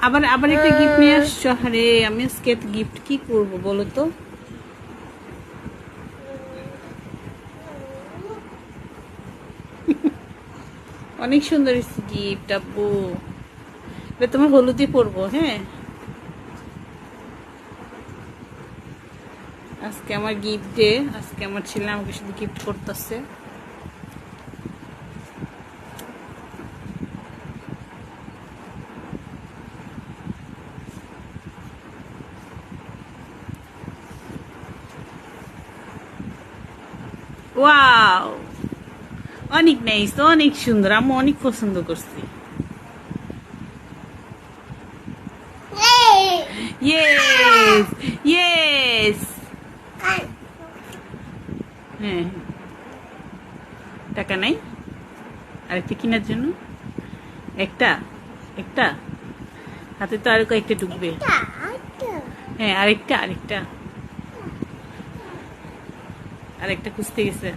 আবার আবার একটা গিফট নিয়ে আসছো। আরে আমি আজকে গিফট কি করব বলো তো? অনেক সুন্দর গিফট আব্বু। এটা তোমার হলুদই পরবো। হ্যাঁ, আজকে আমার গিফট ডে। আজকে আমার ছেলে আমাকে শুধু গিফট করতেছে। ওয়াও, অনেক নাইস, অনেক সুন্দর। আমি অনেক পছন্দ করছি। Yes, yes. হ্যাঁ, টাকা নাই আরেকটা কেনার জন্য। একটা একটা হাতে তো আরো কয়েকটা ঢুকবে। হ্যাঁ, আরেকটা আরেকটা আরেকটা খুঁজতে গেছে।